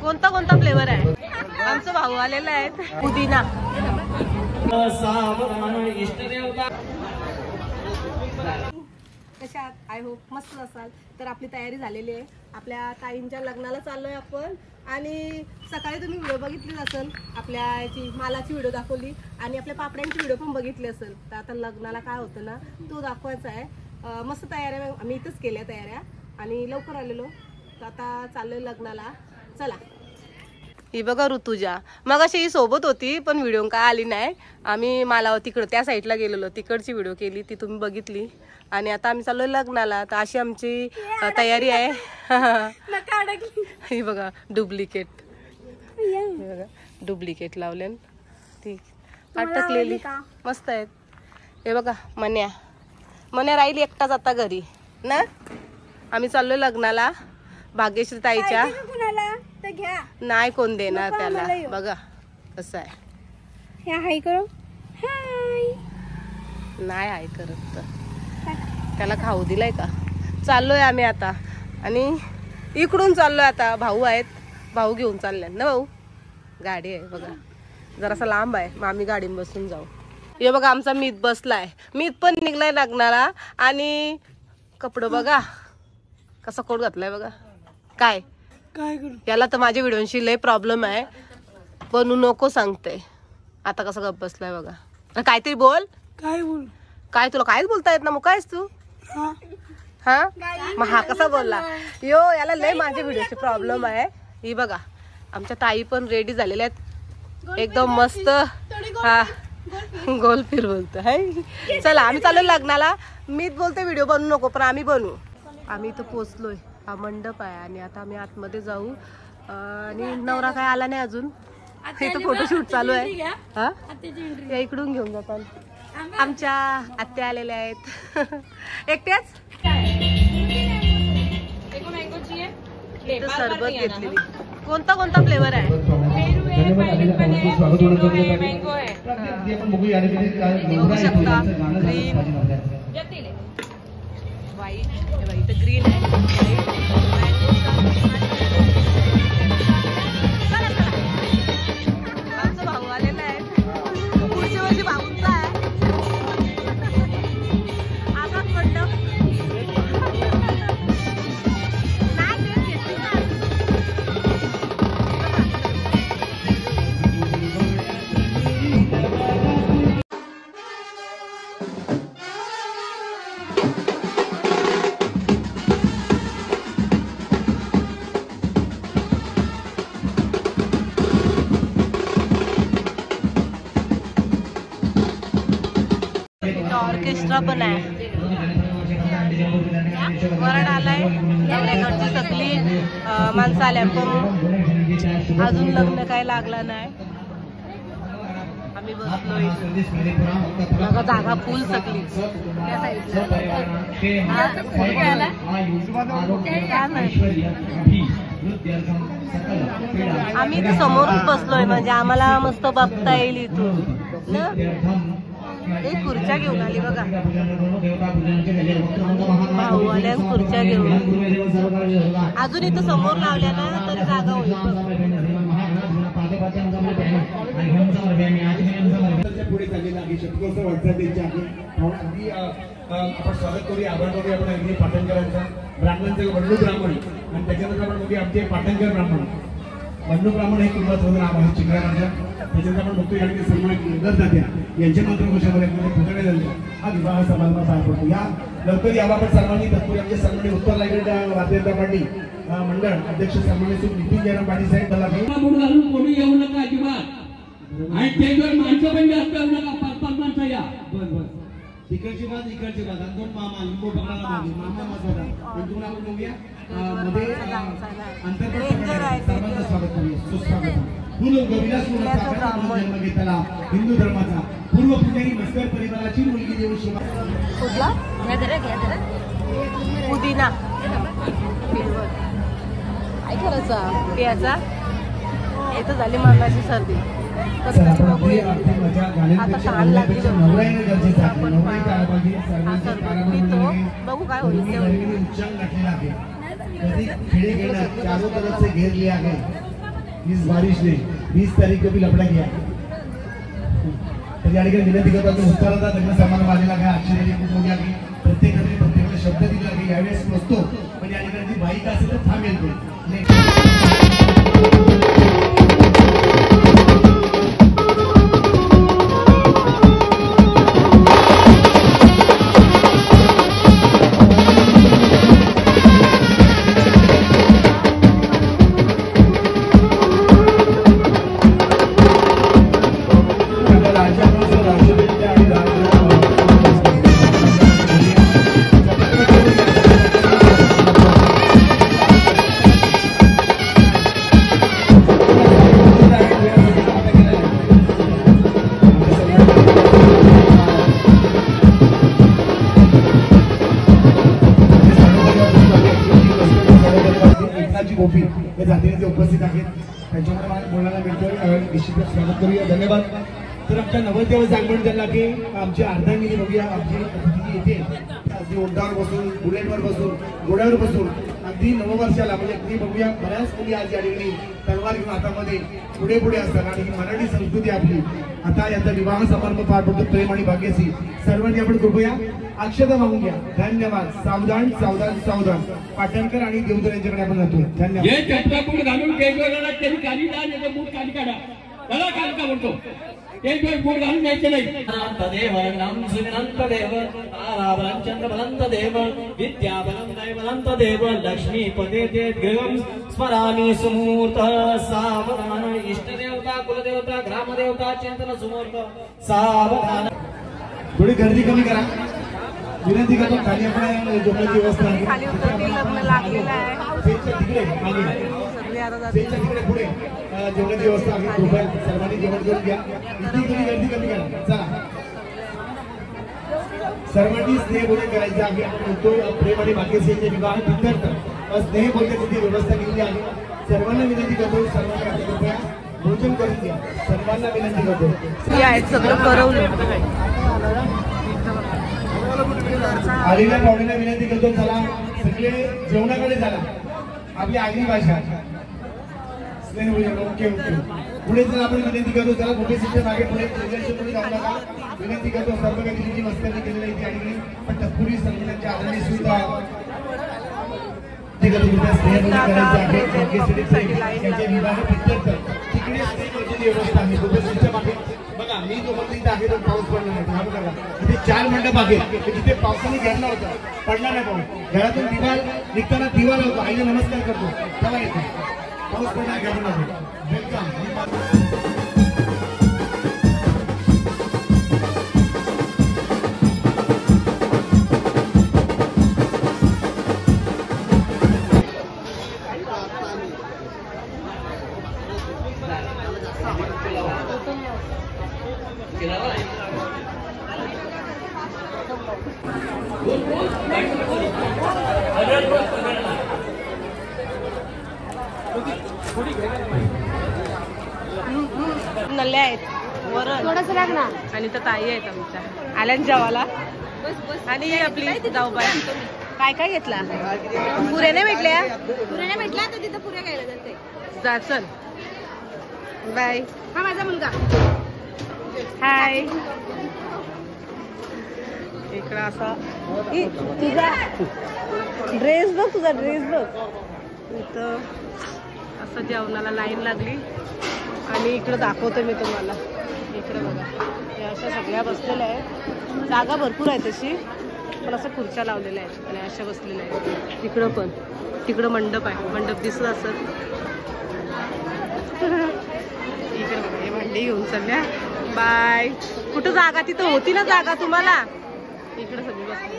कोणता कोणता फ्लेवर आहे? आमचं भाऊ आलेला आहे पुदिना। कशात? आय होप मस्त असाल। तर आपली तयारी झालेली आहे, आपल्या ताईंच्या लग्नाला चाललोय आपण। आणि सकाळी तुम्ही व्हिडिओ बघितलीच असेल, आपल्या याची मालाची व्हिडिओ दाखवली आणि आपल्या पापड्यांची व्हिडिओ पण बघितली असेल। तर आता लग्नाला काय होतं ना, तो दाखवायचा आहे। मस्त तयाऱ्या आम्ही इथंच केल्या तयाऱ्या आणि लवकर आलेलो, तर आता चाललोय लग्नाला। चला। ही बघा ऋतुजा, मग अशी ही सोबत होती पण व्हिडिओ काय आली नाही। आम्ही मला तिकडं त्या साईडला गेलेलो, तिकडची व्हिडिओ केली, ती तुम्ही बघितली। आणि आता आम्ही चाललोय लग्नाला, तर अशी आमची तयारी आहे। ही बघा डुप्लिकेट, डुप्लिकेट लावले, ती अटकलेली मस्त आहेत। हे बघा मन्या राहिली एकटाच आता घरी ना। आम्ही चाललोय लग्नाला भाग्यश्री ताईच्या। नाही कोण देणार त्याला, बघा कसं आहे। हाय करू, नाही हाय करत तर त्याला खाऊ दिलाय का। चाललोय आम्ही आता आणि इकडून चाललोय आता। भाऊ आहेत, भाऊ घेऊन चालले ना। भाऊ गाडी आहे बघा, जरासा लांब आहे, मग आम्ही गाडीत बसून जाऊ। हे बघा आमचा मीत बसलाय, मीत पण निघलाय लग्नाला। आणि कपडे बघा कसा कोट घातलाय बघा। काय करू याला तर माझ्या व्हिडिओशी लय प्रॉब्लेम आहे, बनू नको सांगते। आता कसं गप बसलाय बघा। काहीतरी बोल, काय बोल, काय तुला काहीच बोलता येत ना, मग कायच तू हा मग हा कसा बोलला। यो याला लय माझ्या व्हिडिओची प्रॉब्लेम आहे। ही बघा आमच्या ताई पण रेडी झालेल्या आहेत एकदम मस्त। हा गोल फिर बोलतो आहे। चला आम्ही चालू लग्नाला, मीच बोलते व्हिडिओ बनवू नको पण आम्ही बनवू। आम्ही इथं पोचलोय, हा मंडप आहे आणि आता आम्ही आतमध्ये जाऊ। आणि नवरा काय आला नाही अजून, इथं फोटोशूट चालू आहे। हा या इकडून घेऊन जातात, आमच्या आत्या आलेल्या आहेत एकट्याच। इथं सरबत घेतलेली, कोणता कोणता फ्लेवर आहे? बघू शकता ग्रीन व्हाईट, इथं ग्रीन आहे। आमचा भाऊ आलेला आहे, पुढच्या वर्षी भाऊंचा आहे। आता मंडप ऑर्केस्ट्रा पण आहे, वरड आलाय, घरची सगळी माणसं आल्या पण अजून लग्न काय लागला नाही। आम्ही बसलोय बघा, जागा फुल सगळी त्या साईडला। आम्ही तर समोरच बसलोय, म्हणजे आम्हाला मस्त बघता येईल इथून ना। एक खुर्च्या घेऊन आली बघा, भाऊवाल्या खुर्च्या घेऊन। अजून इथं समोर लावल्या ना तरी जागा होईल। पुढे चाललेला आहे शतकोत्सव वाटचालीच्या अगदी आपण स्वागत करूया, आभार करूया आपण अगदी पाटणकरांचा, ब्राह्मणांचं बंडू ब्राह्मण आणि त्याच्यानंतर आपण बघूया आमचे पाटणकर ब्राह्मण। बंडू ब्राह्मण हे कुटुंबाचं नाव आहे चिंगरारांच्या, त्याच्यानंतर आपण बघतोय आणि सन्मान जात्या यांच्या मातृभाषेमध्ये पुतळे झाले हा विवाह समारंभ पार पडतो। या लवकर याबाबत सर्वांनी तत्पूर्वी आमचे सन्मानित उत्तर रायगड भारतीय जनता पार्टी मंडळ अध्यक्ष सन्मानित नितीन जयराम पाटील साहेब त्याला घालून कोणी येऊ नका अजिबात, आणि ते जर माणसं पण जास्त येऊ नका, 5-5 माणसं या। बस इकडची बात इकडची बात, दोन मामा लिंबू बघायला मागे मामा मधोरा तुम्हाला आपण बघूया मध्ये अंतर्गत सर्वांचं स्वागत करूया, सुस्वागत। जन्म घेतला हिंदू धर्माचा पूर्व पुजारी मस्कर परिवाराची मुलगी देऊ पुदिना काय करायचा प्यायचा। इथं झाली मरणाची सर्दी, आता तहान लागली बघू काय होईल। चारों तरफ से घेर लिया गया इस बारिश ने 20 तारीख को भी लपड़ा किया. तर या ठिकाणी विनंती करतो की उत्तराचा लग्न समारंभ आलेला आहे. आश्चर्याने खूप मोठी आहे. प्रत्येकाने शब्द दिला की यावेळेस बसतो पण या ठिकाणी ती बाईक असेल तर थांबेल तो. उपस्थित आहेत त्यांच्यामुळे मला बोलायला मिळतोय. निश्चितच स्वागत करूया. धन्यवाद. तर आमच्या नवरदेव जागरण झाला की आमची अर्धांगिनी बघूया. आमची अतिथी येते अगदी ओंडावर बसून बुलेटवर बसून घोड्यावर बसून अगदी नववर्षाला म्हणजे अगदी बघूया बऱ्याच मुली आज या ठिकाणी तलवार घेऊन हातामध्ये पुढे पुढे असतात आणि ही मराठी संस्कृती आपली. आता याचा विवाह समारंभ पार पडतो. प्रेम आणि भाग्याशी सर्वांनी आपण कृपया अक्षता मागून घ्या. धन्यवाद. सावधान सावधान सावधान. पाटणकर आणि देवधर यांच्याकडे आपण जातो. धन्यवाद. हे चपटापूड घालून केजवळला त्यांनी खाली जा नाही तर बूट खाली काढा. त्याला खाली का म्हणतो केजवळ बूट घालून द्यायचे नाही. देव नाम सुनंत देव आरावरं चंद्र बलंत देव विद्या बलंत बलंत देव लक्ष्मी पदे ते गृहं स्मरामि सुमूर्त सावधान. इष्टदेवता कुलदेवता ग्रामदेवता चिंतन सुमूर्त सावधान. थोडी गर्दी कमी करा. विनंती करतो. खाली आपण झोपण्याची व्यवस्था आहे. खाली उतरती लग्न लागलेलं आहे. तिकडे मागे तिकडे पुढे जेवणाची व्यवस्था आहे. कृपया सर्वांनी जेवण करून घ्या. इथे थोडी गर्दी कमी करा. चला सर्वांनी स्नेह बोलणे करायचे आहे. आपण म्हणतो प्रेम आणि भाग्यश्रीचे विवाह प्रित्यर्थ स्नेह बोलण्याची व्यवस्था केलेली आहे. सर्वांना विनंती करतो. सर्वांनी कृपया भोजन करून घ्या. सर्वांना विनंती करतो. सगळं करवलं. आलेल्या पाहुण्यांना विनंती करतो. चला सगळे जेवणाकडे चला. आपली आगरी भाषा ओके ओके. पुढे जर आपण विनंती करतो. चला मोठे शिक्षण मागे पुढे पुढे जाऊ नका. विनंती करतो. सर्व काही तुमची मस्त्यांनी केलेली आहे आणि पण तत्पूर्वी संघटनांची आदरणीय सुविधा विवाह प्रित्यर्थ तिकडे व्यवस्था आहे. शिक्षण मागे बघा मी जो म्हणतो इथे आहे तो पाऊस पडला नाही. बघा इथे 4 मंडप आहेत जिथे पावसाने घेरला होता. पडला नाही पाऊस. घरातून दिवाल निघताना दिवाल होतो. आईला नमस्कार करतो. चला येतो पाऊस पडला घ्यावा लागतो. वेलकम. नल्ले आहेत वरण थोडंसं लाग ना. आणि तर ताई आहेत आमच्या आल्या जेवाला. आणि आपली जाऊबाई काय काय घेतला. पुऱ्या नाही भेटल्या. पुऱ्या नाही भेटल्या तर तिथं पुऱ्या घ्यायला जाते. जा चल. बाय. हा माझा मुलगा. हाय. इकडं असा तुझा ड्रेस बघ. तुझा ड्रेस बघ. इथं असं जेवणाला लाईन लागली आणि इकडं दाखवते मी तुम्हाला. इकडं बघा हे अशा सगळ्या बसलेल्या आहेत. जागा भरपूर आहे तशी पण असं खुर्च्या लावलेल्या आहेत आणि अशा बसलेल्या आहेत. इकडं पण तिकडं मंडप आहे. मंडप दिसत असत. इकडे बघा हे भांडी घेऊन चालल्या. बाय. कुठं जागा तिथं होती ना जागा तुम्हाला. इकडे सगळी बसली.